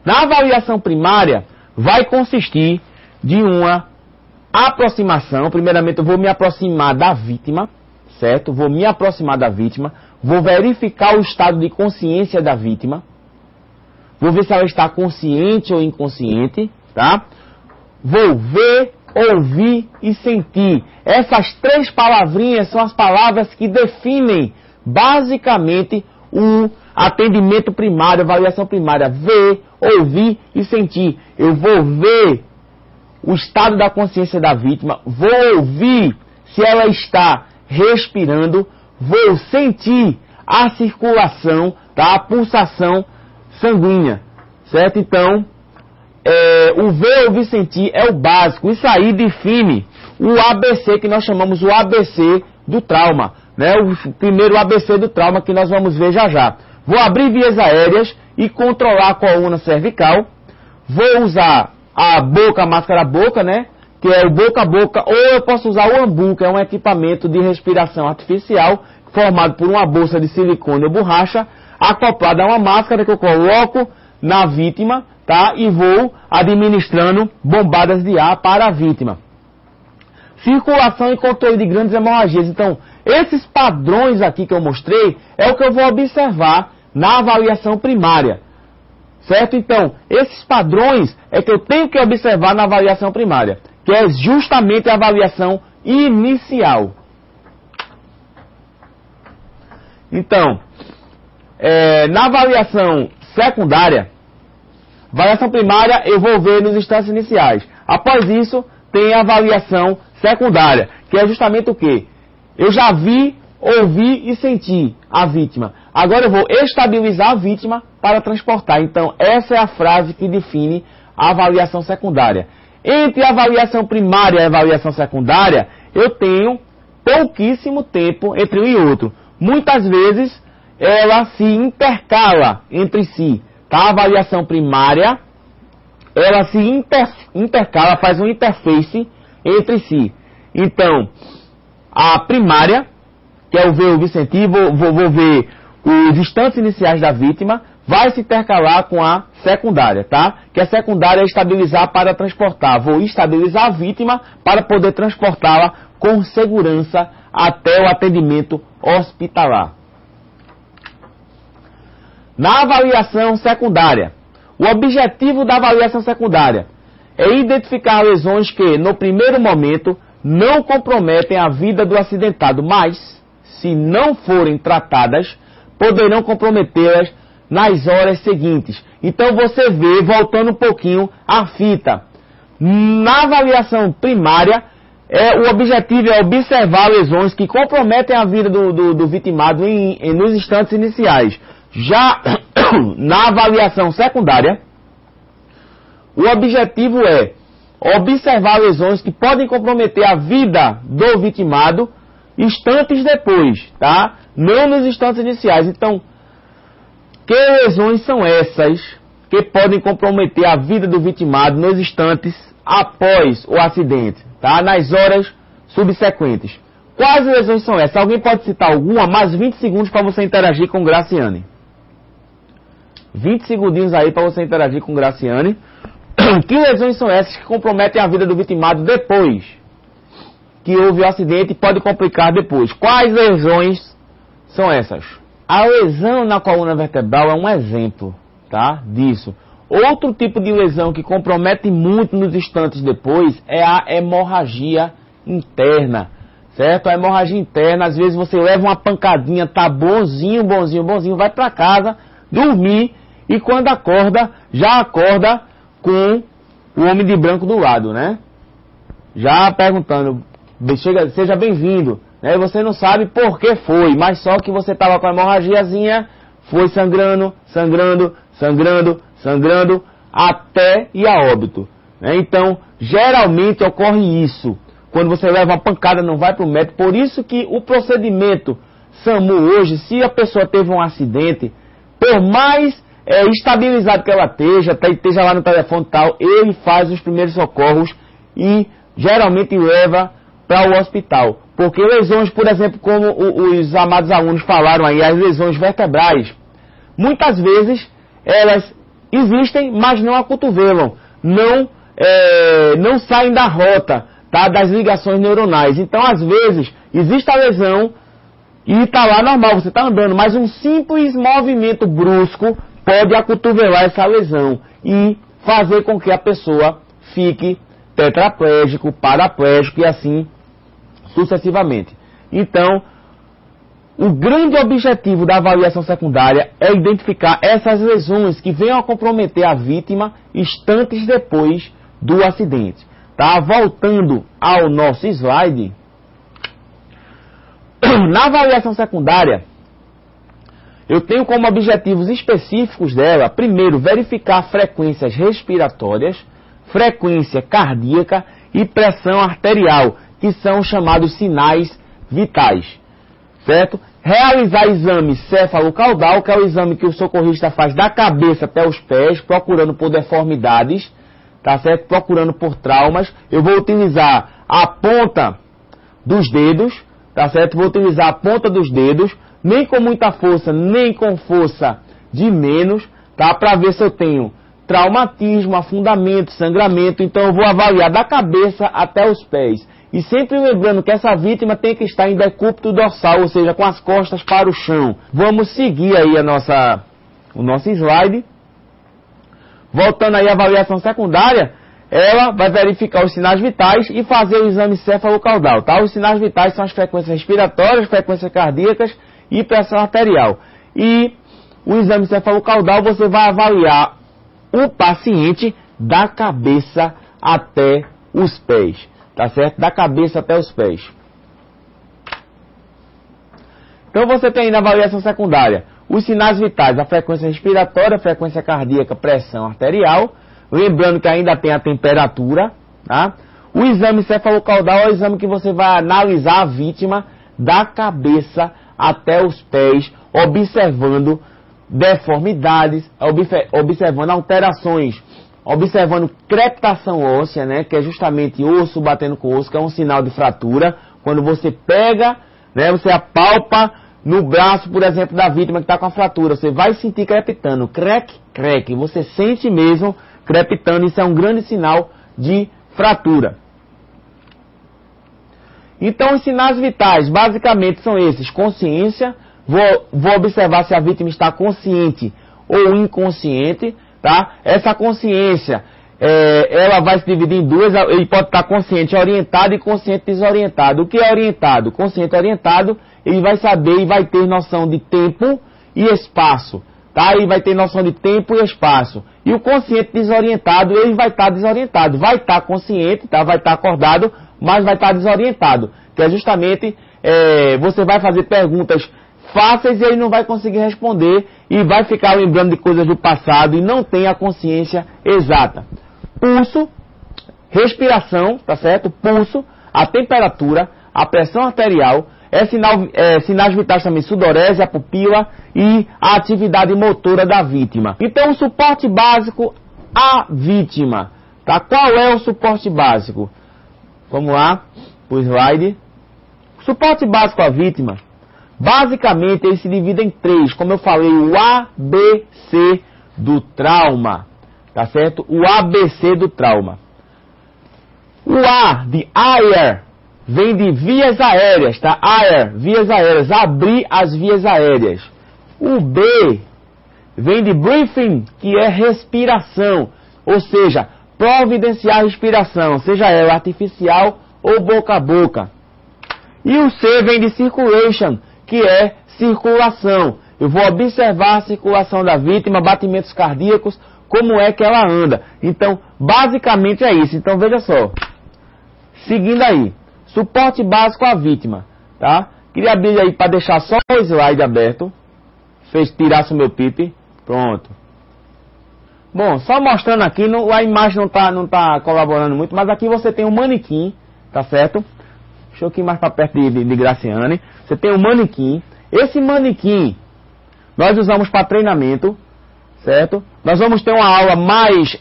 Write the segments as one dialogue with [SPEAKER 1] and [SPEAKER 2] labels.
[SPEAKER 1] Na avaliação primária, vai consistir de uma aproximação. Primeiramente, eu vou me aproximar da vítima, certo? Vou me aproximar da vítima, vou verificar o estado de consciência da vítima, vou ver se ela está consciente ou inconsciente, tá? Vou ver, ouvir e sentir. Essas três palavrinhas são as palavras que definem basicamente o atendimento primário, avaliação primária. Ver, ouvir e sentir. Eu vou ver o estado da consciência da vítima, vou ouvir se ela está respirando, vou sentir a circulação, tá? A pulsação sanguínea, certo? Então, o ver, ouvir, sentir é o básico. Isso aí define o ABC, que nós chamamos o ABC do trauma, né? O primeiro ABC do trauma que nós vamos ver já já. Vou abrir vias aéreas e controlar a coluna cervical. Vou usar a boca, a máscara-boca, né? Que é o boca a boca, ou eu posso usar o AMBU, que é um equipamento de respiração artificial formado por uma bolsa de silicone ou borracha, acoplada a uma máscara que eu coloco na vítima, tá? E vou administrando bombadas de ar para a vítima. Circulação e controle de grandes hemorragias. Então, esses padrões aqui que eu mostrei é o que eu vou observar na avaliação primária. Certo? Então, esses padrões é que eu tenho que observar na avaliação primária, que é justamente a avaliação inicial. Então, na avaliação secundária, avaliação primária eu vou ver nos instantes iniciais. Após isso, tem a avaliação secundária, que é justamente o quê? Eu já vi, ouvi e senti a vítima. Agora eu vou estabilizar a vítima para transportar. Então, essa é a frase que define a avaliação secundária. Entre a avaliação primária e a avaliação secundária, eu tenho pouquíssimo tempo entre um e outro. Muitas vezes, ela se intercala entre si. Tá? A avaliação primária, ela se intercala, faz um interface entre si. Então, a primária, que é o ver, ouvir, sentir, vou ver os instantes iniciais da vítima, vai se intercalar com a secundária, tá? Que a secundária é estabilizar para transportar. Vou estabilizar a vítima para poder transportá-la com segurança até o atendimento hospitalar. Na avaliação secundária, o objetivo da avaliação secundária é identificar lesões que, no primeiro momento, não comprometem a vida do acidentado, mas, se não forem tratadas, poderão comprometê-las nas horas seguintes. Então você vê, voltando um pouquinho a fita, na avaliação primária, o objetivo é observar lesões que comprometem a vida do vitimado nos instantes iniciais. Já na avaliação secundária, o objetivo é observar lesões que podem comprometer a vida do vitimado instantes depois, tá? Não nos instantes iniciais. Então, que lesões são essas que podem comprometer a vida do vitimado nos instantes após o acidente, tá? Nas horas subsequentes. Quais lesões são essas? Alguém pode citar alguma? Mais 20 segundos para você interagir com Graciane. 20 segundinhos aí para você interagir com Graciane. Que lesões são essas que comprometem a vida do vitimado depois que houve o acidente e pode complicar depois? Quais lesões são essas? A lesão na coluna vertebral é um exemplo, tá, disso. Outro tipo de lesão que compromete muito nos instantes depois é a hemorragia interna, certo? A hemorragia interna, às vezes você leva uma pancadinha, tá bonzinho, vai para casa, dormir, e quando acorda, já acorda com o homem de branco do lado, né? Já perguntando, seja bem-vindo, né? Você não sabe por que foi, mas só que você estava com a hemorragiazinha, foi sangrando, até ir a óbito, né? Então, geralmente ocorre isso. Quando você leva uma pancada, não vai para o médico. Por isso que o procedimento SAMU hoje, se a pessoa teve um acidente, por mais estabilizado que ela esteja lá no telefone e tal, ele faz os primeiros socorros e geralmente leva para o hospital. Porque lesões, por exemplo, como os amados alunos falaram aí, as lesões vertebrais, muitas vezes elas existem, mas não acotovelam, não saem da rota, tá, das ligações neuronais. Então, às vezes, existe a lesão e está lá normal, você está andando, mas um simples movimento brusco pode acotovelar essa lesão e fazer com que a pessoa fique tetraplégico, paraplégico e assim sucessivamente. Então, o grande objetivo da avaliação secundária é identificar essas lesões que venham a comprometer a vítima instantes depois do acidente. Tá? Voltando ao nosso slide, na avaliação secundária, eu tenho como objetivos específicos dela, primeiro, verificar frequências respiratórias, frequência cardíaca e pressão arterial, que são chamados sinais vitais, certo? Realizar exame céfalo-caudal, que é o exame que o socorrista faz da cabeça até os pés, procurando por deformidades, tá certo? Procurando por traumas. Eu vou utilizar a ponta dos dedos, tá certo? Vou utilizar a ponta dos dedos, nem com muita força, nem com força de menos, tá? Para ver se eu tenho traumatismo, afundamento, sangramento. Então eu vou avaliar da cabeça até os pés. E sempre lembrando que essa vítima tem que estar em decúbito dorsal, ou seja, com as costas para o chão. Vamos seguir aí o nosso slide. Voltando aí à avaliação secundária, ela vai verificar os sinais vitais e fazer o exame céfalo-caudal, tá? Os sinais vitais são as frequências respiratórias, frequências cardíacas e pressão arterial. E o exame céfalo-caudal você vai avaliar o paciente da cabeça até os pés. Tá certo? Da cabeça até os pés. Então você tem aí na avaliação secundária os sinais vitais, a frequência respiratória, a frequência cardíaca, pressão arterial. Lembrando que ainda tem a temperatura. Tá? O exame céfalo-caudal é o exame que você vai analisar a vítima da cabeça até os pés, observando deformidades, observando alterações, observando crepitação óssea, né, que é justamente osso batendo com osso, que é um sinal de fratura. Quando você pega, né, você apalpa no braço, por exemplo, da vítima que está com a fratura, você vai sentir crepitando, crec, crec, você sente mesmo crepitando, isso é um grande sinal de fratura. Então, os sinais vitais, basicamente, são esses: consciência, vou observar se a vítima está consciente ou inconsciente. Tá? Essa consciência, ela vai se dividir em duas. Ele pode estar consciente orientado e consciente desorientado. O que é orientado? Consciente orientado, ele vai saber e vai ter noção de tempo e espaço. Tá? Ele vai ter noção de tempo e espaço. E o consciente desorientado, ele vai estar desorientado. Vai estar consciente, tá? Vai estar acordado, mas vai estar desorientado. Que é justamente, você vai fazer perguntas fáceis e ele não vai conseguir responder e vai ficar lembrando de coisas do passado e não tem a consciência exata. Pulso, respiração, tá certo? Pulso, a temperatura, a pressão arterial, sinais vitais também, sudorese, a pupila e a atividade motora da vítima. Então, o suporte básico à vítima, tá? Qual é o suporte básico? Vamos lá, o slide. Suporte básico à vítima, basicamente, ele se divide em três, como eu falei, o ABC do trauma, tá certo? O ABC do trauma. O A de air vem de vias aéreas, tá? Air, vias aéreas, abrir as vias aéreas. O B vem de breathing, que é respiração, ou seja, providenciar a respiração, seja ela artificial ou boca a boca. E o C vem de circulation, que é circulação. Eu vou observar a circulação da vítima, batimentos cardíacos, como é que ela anda. Então, basicamente é isso. Então, veja só. Seguindo aí. Suporte básico à vítima. Tá? Queria abrir aí para deixar só o slide aberto. Tirasse o meu pipe. Pronto. Bom, só mostrando aqui, a imagem não tá colaborando muito, mas aqui você tem um manequim, tá certo? Deixa eu aqui mais para perto de Graciane. Você tem um manequim. Esse manequim nós usamos para treinamento, certo? Nós vamos ter uma aula mais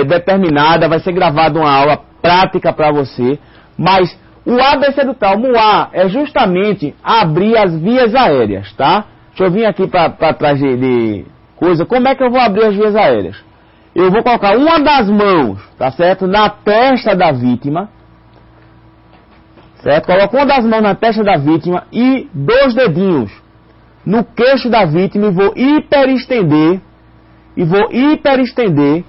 [SPEAKER 1] determinada, vai ser gravada uma aula prática para você. Mas o ABC do trauma, o A, é justamente abrir as vias aéreas, tá? Deixa eu vir aqui para trás de coisa. Como é que eu vou abrir as vias aéreas? eu vou colocar uma das mãos, tá certo? Na testa da vítima. Certo? Coloco uma das mãos na testa da vítima e 2 dedinhos no queixo da vítima e vou hiperestender